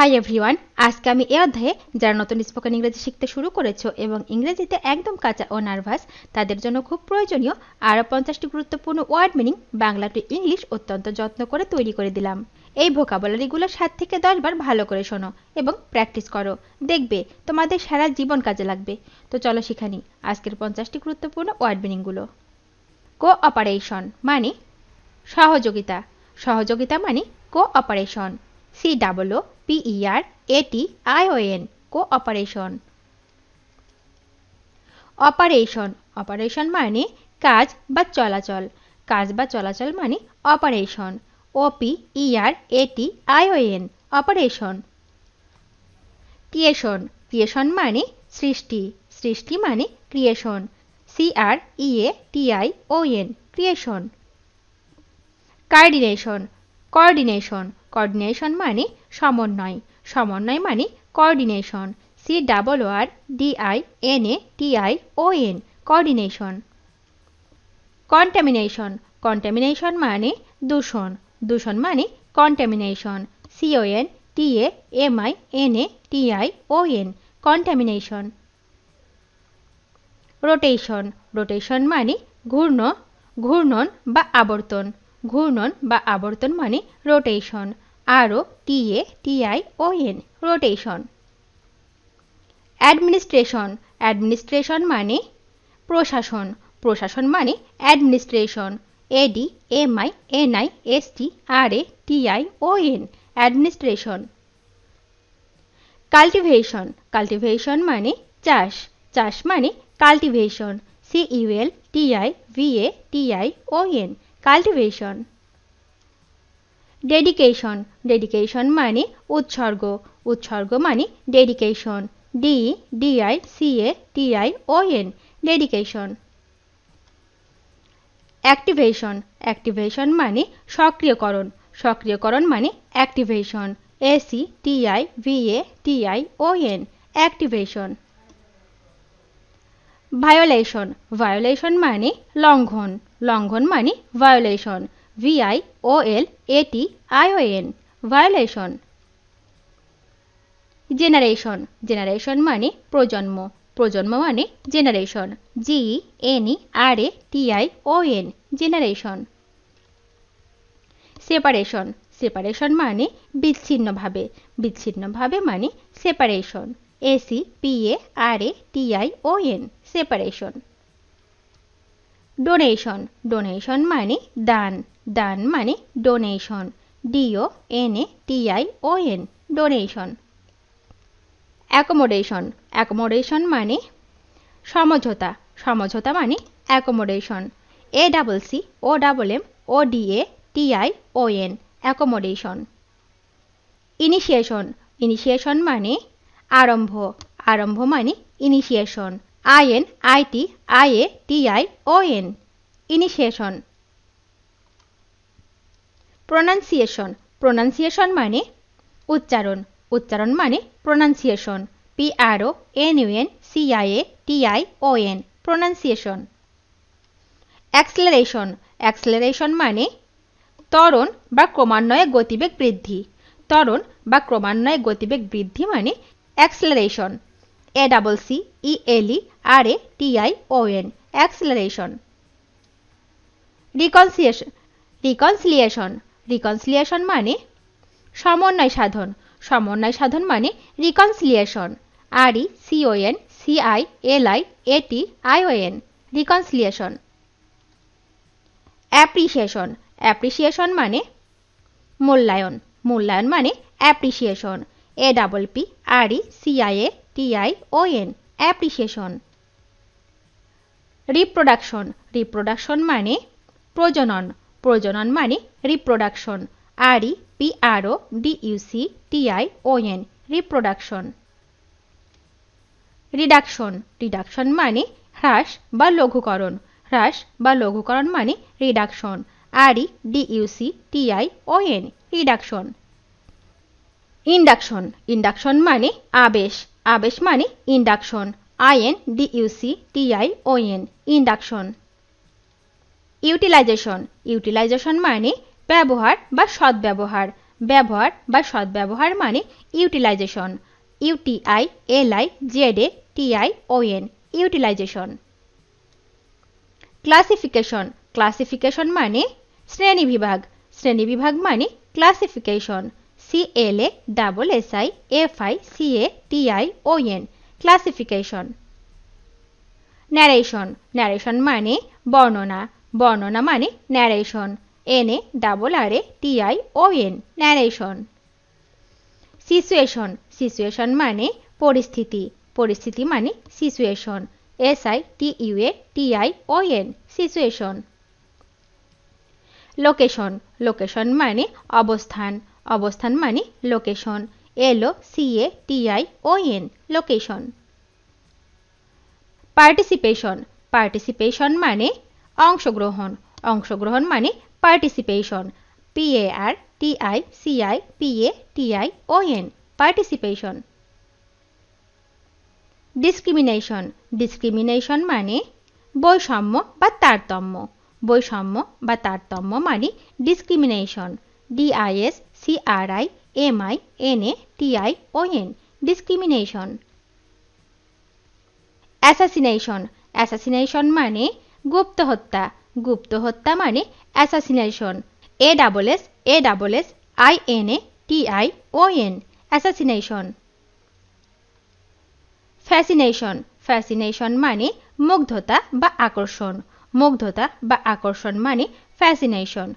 Hi everyone, আজকে আমি এই অধ্যায়ে যারা নতুন স্পোকেন ইংরেজি শিখতে শুরু করেছো এবং ইংরেজিতে একদম কাঁচা ও নার্ভাস তাদের জন্য খুব প্রয়োজনীয় আরও 50টি গুরুত্বপূর্ণ word meaning Bangla to English অত্যন্ত যত্ন করে তৈরি করে দিলাম। এই ভোকাবুলারিগুলো 7 থেকে 10 বার ভালো করে শোনো এবং প্র্যাকটিস করো, দেখবে তোমাদের সারা জীবন কাজে লাগবে। তো চলো শিখে নিই আজকের 50টি গুরুত্বপূর্ণ ওয়ার্ড মিনিংগুলো। কোঅপারেশন মানে সহযোগিতা। সহযোগিতা মানে cooperation. COOPERATION cooperation. Operation. Operation মানে কাজ বা চলাচল। কাজ বা চলাচল মানে operation. OPERATION operation. Creation. Creation মানে সৃষ্টি। সৃষ্টি মানে creation. CREATION creation. Coordination. Coordination. Coordination মানে সমন্বয়। সমন্বয় মানে coordination. COORDINATION coordination. Contamination. Contamination মানে দূষণ। দূষণ মানে contamination. CONTAMINATION contamination. Rotation. Rotation মানে ঘূর্ণন বা আবর্তন। ঘূর্ণন বা আবর্তন মানে rotation. ROTATION rotation. Administration. Administration মানে প্রশাসন। প্রশাসন মানে administration. ADMINISTRATION administration. Cultivation. Cultivation মানে চাষ। চাষ মানে cultivation. CULTIVATION cultivation. Dedication. Dedication মানে উৎসর্গ। উৎসর্গ মানে dedication. DEDICATION dedication. Activation. Activation মানে সক্রিয়করণ। সক্রিয়করণ মানে activation. ACTIVATION activation. Violation. Violation মানে লঙ্ঘন। লঙ্ঘন মানে violation. VIOLATION violation. Generation. Generation মানে প্রজন্ম। প্রজন্ম মানে generation. GENERATION generation. Separation. Separation মানে বিচ্ছিন্নভাবে। বিচ্ছিন্নভাবে মানে separation. SEPARATION separation. Donation. Donation মানে দান। দান মানে donation. DONATION donation. Accommodation. Accommodation মানে সমঝোতা। সমঝোতা মানে accommodation. ACCOMMODATION accommodation. Initiation. Initiation মানে আরম্ভ। আরম্ভ মানে initiation. INITIATION initiation. Pronunciation. Pronunciation মানে উচ্চারণ। উচ্চারণ মানে pronunciation. PRONUNCIATION pronunciation. Acceleration. Acceleration মানে ত্বরণ বা ক্রমান্বয়ে গতিবেগ বৃদ্ধি। ত্বরণ বা ক্রমান্বয়ে গতিবেগ বৃদ্ধি মানে acceleration. ACCELERATION acceleration. Reconciliation. Reconciliation. Reconciliation মানে সমন্বয় সাধন। সমন্বয় সাধন মানে reconciliation. RECONCILIATION reconciliation. Appreciation. Appreciation মানে মূল্যায়ন। মূল্যায়ন মানে appreciation. APPRECIATION appreciation. Reproduction. Reproduction মানে প্রজনন। প্রজনন মানে reproduction. REPRODUCTION reproduction. Reduction. Reduction মানে হ্রাস বা লঘুকরণ। হ্রাস বা লঘুকরণ মানে reduction. REDUCTION reduction. Induction. Induction মানে আবেশ। আবেশ মানে induction. INDUCTION induction. Utilisation. Utilisation মানে ব্যবহার বা সদ্ব্যবহার। ব্যবহার বা সদ্ব্যবহার মানে utilisation, UTILIZATION, utilization. Classification, classification মানে শ্রেণীবিভাগ, শ্রেণীবিভাগ মানে classification, CLASSIFICATION, classification. Narration, narration মানে বর্ণনা, বর্ণনা মানে narration, NARRATION, narration. Situation, situation মানে পরিস্থিতি, পরিস্থিতি মানে situation, SITUATION, situation. Location, location মানে অবস্থান, অবস্থান মানে location, LOCATION, location. Participation, participation মানে অংশগ্রহণ, অংশগ্রহণ মানে participation, PARTICIPATION, participation. Discrimination, discrimination মানে বৈষম্য বা তারতম্য, বৈষম্য বা তারতম্য মানে discrimination, DISCRIMINATION, discrimination. Assassination, assassination মানে গুপ্ত হত্যা, গুপ্ত হত্যা মানে assassination, ASSINATION, assassination. Fascination, fascination মানে মুগ্ধতা বা আকর্ষণ, মুগ্ধতা বা আকর্ষণ মানে fascination,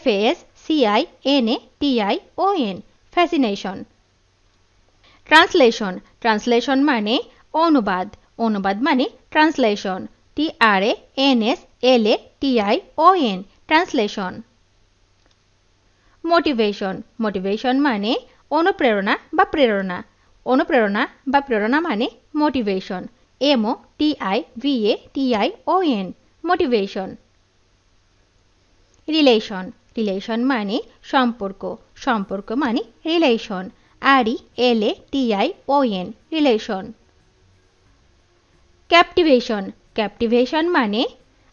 FASCINATION, fascination. Translation, translation মানে অনুবাদ, অনুবাদ মানে translation, TRANSLATION, translation. Motivation, motivation মানে অনুপ্রেরণা বা প্রেরণা, অনুপ্রেরণা বা প্রেরণা মানে motivation, MOTIVATION, motivation. Relation, relation মানে সম্পর্ক, সম্পর্ক মানে রিলেশন, RELATION, রিলেশন। ক্যাপটিভেশন, ক্যাপটিভেশন মানে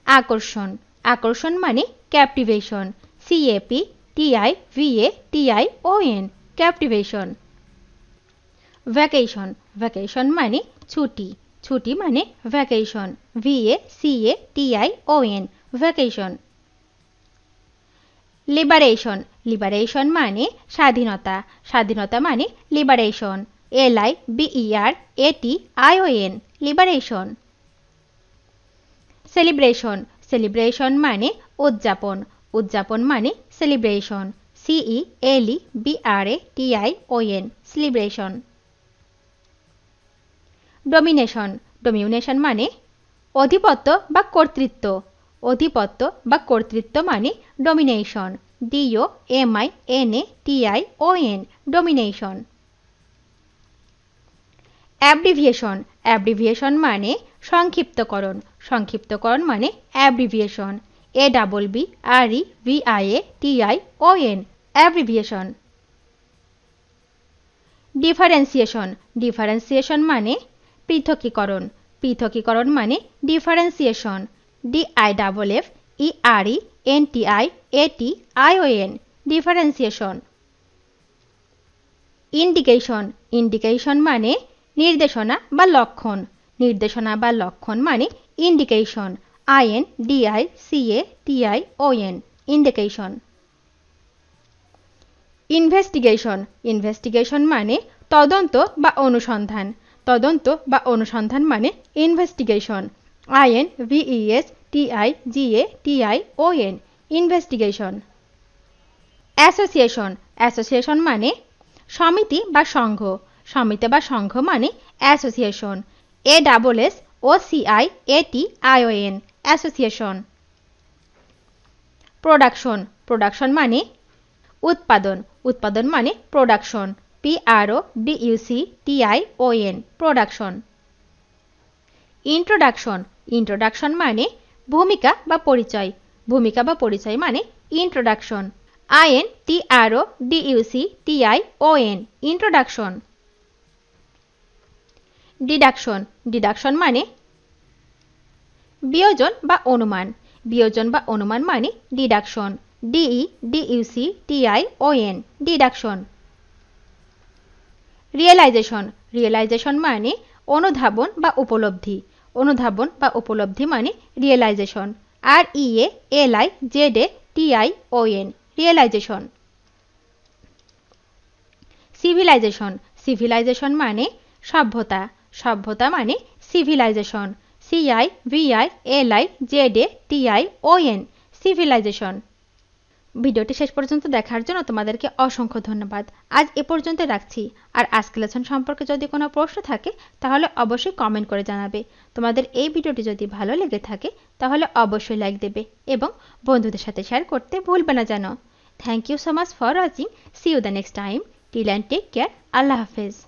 আকর্ষণ, আকর্ষণ মানে ক্যাপটিভেশন, CAPTIVATION, ক্যাপটিভেশন। ভ্যাকেশন, ভ্যাকেশন মানে ছুটি, ছুটি মানে vacation, VACATION, vacation. Liberation, liberation মানে স্বাধীনতা, স্বাধীনতা মানে liberation, LIBERATION, liberation. Celebration, celebration মানে উদযাপন, উদযাপন মানে celebration, CELEBRATION, celebration. Domination, domination মানে অধিপত্য বা কর্তৃত্ব, অধিপত্য বা কর্তৃত্ব মানে domination, DOMINATION, domination. Abbreviation, abbreviation মানে সংক্ষিপ্তকরণ, সংক্ষিপ্তকরণ মানে abbreviation, ABBREVIATION, abbreviation. Differentiation, differentiation মানে পৃথকীকরণ, পৃথকীকরণ মানে differentiation, DIFFERENTIATION, differentiation. Indication, indication মানে নির্দেশনা বা লক্ষণ, নির্দেশনা বা লক্ষণ মানে indication, INDICATION, indication. Investigation, investigation মানে তদন্ত বা অনুসন্ধান, তদন্ত বা অনুসন্ধান মানে investigation, INVESTIGATION, investigation. Association, association মানে সমিতি বা সংঘ, সমিতি বা সংঘ মানে association, ASSOCIATION, association. Production, production মানে উৎপাদন, উৎপাদন মানে production, PRODUCTION, production. Introduction, introduction মানে ভূমিকা বা পরিচয়, ভূমিকা বা পরিচয় মানে introduction, INTRODUCTION, introduction. Deduction, deduction মানে বিয়োজন বা অনুমান, বিয়োজন বা অনুমান মানে deduction, DEDUCTION deduction. Realization, realization মানে অনুধাবন বা উপলব্ধি, অনুধাবন বা উপলব্ধি মানে realization. REALIZATION realization. Civilization, civilization মানে সভ্যতা, সভ্যতা মানে সিভিলাইজেশন। CIVILIZATION civilisation. ভিডিওটি শেষ পর্যন্ত দেখার জন্য তোমাদেরকে অসংখ্য ধন্যবাদ। আজ এ পর্যন্ত রাখছি। আর আজকের লেসন সম্পর্কে যদি কোনো প্রশ্ন থাকে তাহলে অবশ্যই কমেন্ট করে জানাবে। তোমাদের এই ভিডিওটি যদি ভালো লেগে থাকে তাহলে অবশ্যই লাইক দেবে এবং বন্ধুদের সাথে শেয়ার করতে ভুলবে না যেন। Thank you so much for watching. See you the next time. Till and take care. আল্লাহ হাফেজ।